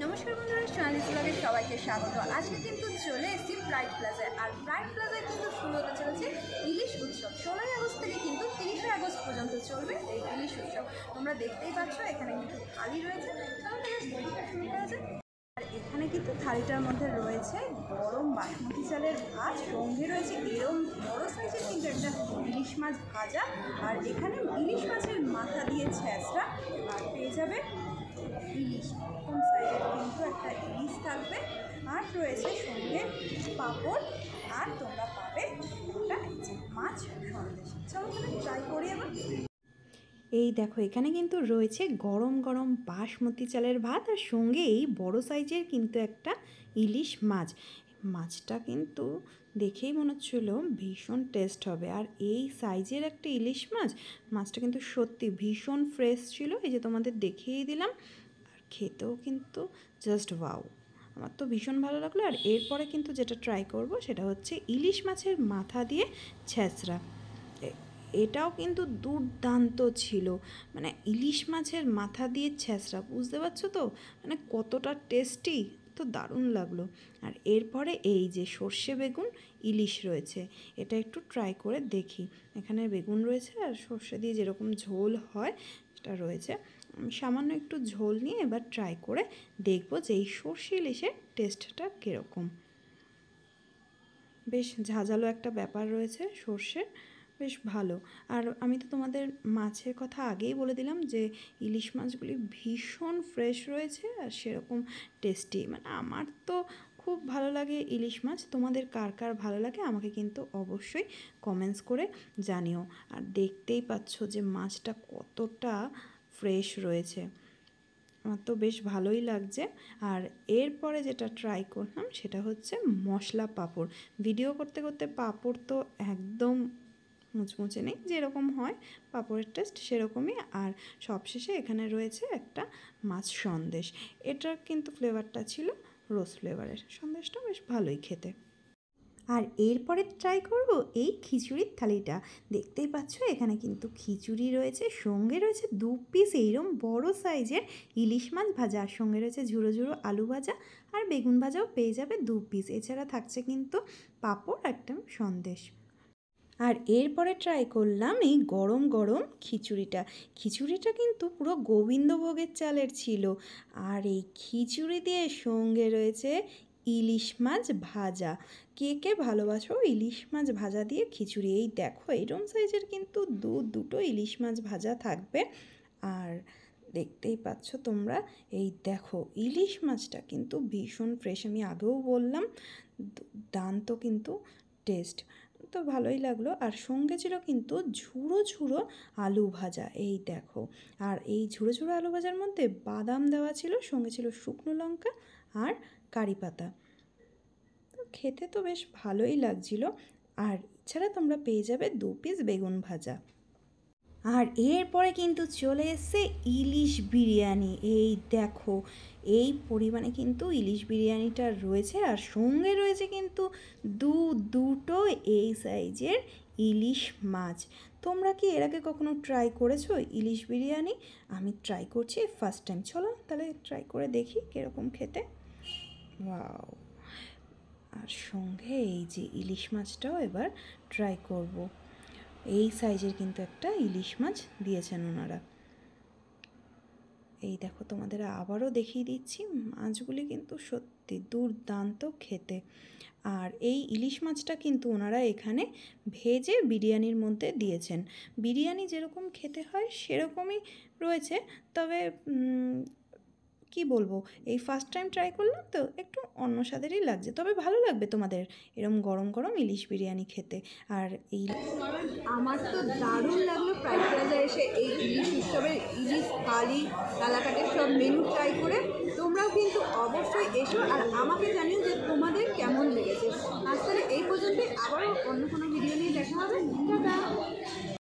নমস্কার বন্ধুরা, সোনালিস ব্লগে সবাইকে স্বাগত। আজকে কিন্তু চলে এসেছি প্রাইড প্লাজায়। আর প্রাইড প্লাজায় কিন্তু শুরু হতে চলেছে ইলিশ উৎসব। 16ই আগস্ট থেকে কিন্তু 30শে আগস্ট পর্যন্ত চলবে এই ইলিশ উৎসব। তোমরা দেখতেই পাচ্ছ এখানে কিন্তু থালি রয়েছে। শুরু করা যায়। আর এখানে কিন্তু থালিটার মধ্যে রয়েছে গরম বাসমতি চালের ভাত, সঙ্গে রয়েছে এরম বড় সাইজের কিন্তু একটা ইলিশ মাছ ভাজা, আর এখানে ইলিশ মাছের মাথা দিয়ে ছ্যাঁচড়া, আর পেয়ে যাবে ইলিশ কম সাইজের কিন্তু একটা ইলিশ থাকবে, আর রয়েছে সঙ্গে পাঁপড়, আর তোমরা পাবে একটা মাছ সন্দেশ। চলো তাহলে ট্রাই করি এবার। এই দেখো এখানে কিন্তু রয়েছে গরম গরম বাসমতি চালের ভাত, আর সঙ্গে এই বড় সাইজের কিন্তু একটা ইলিশ মাছ। মাছটা কিন্তু দেখেই মনে হচ্ছিল ভীষণ টেস্ট হবে। আর এই সাইজের একটা ইলিশ মাছটা কিন্তু সত্যি ভীষণ ফ্রেশ ছিল। এই যে তোমাদের দেখিয়েই দিলাম। আর খেতেও কিন্তু জাস্ট ওয়াও, আমার তো ভীষণ ভালো লাগলো। আর এরপরে কিন্তু যেটা ট্রাই করব সেটা হচ্ছে ইলিশ মাছের মাথা দিয়ে ছ্যাঁচড়া। এটাও কিন্তু দুর্দান্ত ছিল, মানে ইলিশ মাছের মাথা দিয়ে ছ্যাঁচড়া, বুঝতে পারছো তো মানে কতটা টেস্টি, তো দারুণ লাগলো। আর এরপরে এই যে সর্ষে বেগুন ইলিশ রয়েছে, এটা একটু ট্রাই করে দেখি। এখানে বেগুন রয়েছে আর সর্ষে দিয়ে যেরকম ঝোল হয় সেটা রয়েছে। সামান্য একটু ঝোল নিয়ে এবার ট্রাই করে দেখবো যে এই সর্ষে ইলিশের টেস্টটা কীরকম। বেশ ঝাঁঝালো একটা ব্যাপার রয়েছে সর্ষের, বেশ ভালো। আর আমি তো তোমাদের মাছের কথা আগেই বলে দিলাম যে ইলিশ মাছগুলি ভীষণ ফ্রেশ রয়েছে আর সেরকম টেস্টি। মানে আমার তো খুব ভালো লাগে ইলিশ মাছ। তোমাদের কার কার ভালো লাগে আমাকে কিন্তু অবশ্যই কমেন্টস করে জানিও। আর দেখতেই পাচ্ছ যে মাছটা কতটা ফ্রেশ রয়েছে, আমার তো বেশ ভালোই লাগছে। আর এরপরে যেটা ট্রাই করলাম সেটা হচ্ছে মশলা পাঁপড়। ভিডিও করতে করতে পাঁপড় তো একদম মুচমুচে নেই, যেরকম হয় পাঁপড়ের টেস্ট সেরকমই। আর সবশেষে এখানে রয়েছে একটা মাছ সন্দেশ। এটার কিন্তু ফ্লেভারটা ছিল রোজ ফ্লেভারের। সন্দেশটা বেশ ভালোই খেতে। আর এরপরে ট্রাই করব এই খিচুড়ির থালিটা। দেখতেই পাচ্ছ এখানে কিন্তু খিচুড়ি রয়েছে, সঙ্গে রয়েছে 2 পিস এইরকম বড় সাইজের ইলিশ মাছ ভাজা, আর সঙ্গে রয়েছে ঝুড়ো ঝুড়ো আলু ভাজা, আর বেগুন ভাজাও পেয়ে যাবে 2 পিস। এছাড়া থাকছে কিন্তু পাঁপড়, একটা সন্দেশ। আর এরপরে ট্রাই করলাম এই গরম গরম খিচুড়িটা কিন্তু পুরো গোবিন্দভোগের চালের ছিল। আর এই খিচুড়ি দিয়ে সঙ্গে রয়েছে ইলিশ মাছ ভাজা। কে কে ভালোবাসো ইলিশ মাছ ভাজা দিয়ে খিচুড়ি? এই দেখো এরম সাইজের কিন্তু দুটো ইলিশ মাছ ভাজা থাকবে। আর দেখতেই পাচ্ছ তোমরা, এই দেখো ইলিশ মাছটা কিন্তু ভীষণ ফ্রেশ, আমি আগেও বললাম দুর্দান্ত কিন্তু টেস্ট, তো ভালোই লাগলো। আর সঙ্গে ছিল কিন্তু ঝুড়ো ঝুড়ো আলু ভাজা, এই দেখো। আর এই ঝুড়ো ঝুড়ো আলু ভাজার মধ্যে বাদাম দেওয়া ছিল, সঙ্গে ছিল শুকনো লঙ্কা আর কারি পাতা। তো খেতে তো বেশ ভালোই লাগছিল। আর এছাড়া তোমরা পেয়ে যাবে 2 পিস বেগুন ভাজা। আর এরপরে কিন্তু চলে এসছে ইলিশ বিরিয়ানি। এই দেখো এই পরিমাণে কিন্তু ইলিশ বিরিয়ানিটা রয়েছে, আর সঙ্গে রয়েছে কিন্তু দুটো এই সাইজের ইলিশ মাছ। তোমরা কি এর আগে কখনো ট্রাই করেছো ইলিশ বিরিয়ানি? আমি ট্রাই করছি ফার্স্ট টাইম। চলো তাহলে ট্রাই করে দেখি কীরকম খেতে। ওয়াও! আর সঙ্গে এই যে ইলিশ মাছটাও এবার ট্রাই করব। এই সাইজের কিন্তু একটা ইলিশ মাছ দিয়েছেন ওনারা। এই দেখো তোমাদের আবারও দেখিয়ে দিচ্ছি, মাছগুলি কিন্তু সত্যি দুর্দান্ত খেতে। আর এই ইলিশ মাছটা কিন্তু ওনারা এখানে ভেজে বিরিয়ানির মধ্যে দিয়েছেন। বিরিয়ানি যেরকম খেতে হয় সেরকমই রয়েছে, তবে কি বলবো, এই ফার্স্ট টাইম ট্রাই করলাম তো একটু অন্য স্বাদেরই লাগছে, তবে ভালো লাগবে তোমাদের এরম গরম গরম ইলিশ বিরিয়ানি খেতে। আর এই আমার তো দারুণ লাগলো প্রাইড প্লাজায় এসে এই ইলিশ উৎসবের ইলিশ থালি কালাকাটের সব মেনু ট্রাই করে। তোমরাও কিন্তু অবশ্যই এসো আর আমাকে জানিও যে তোমাদের কেমন লেগেছে। আজ তাহলে এই পর্যন্তই, আবারও অন্য কোনো ভিডিও নিয়ে দেখা হবে। টাটা।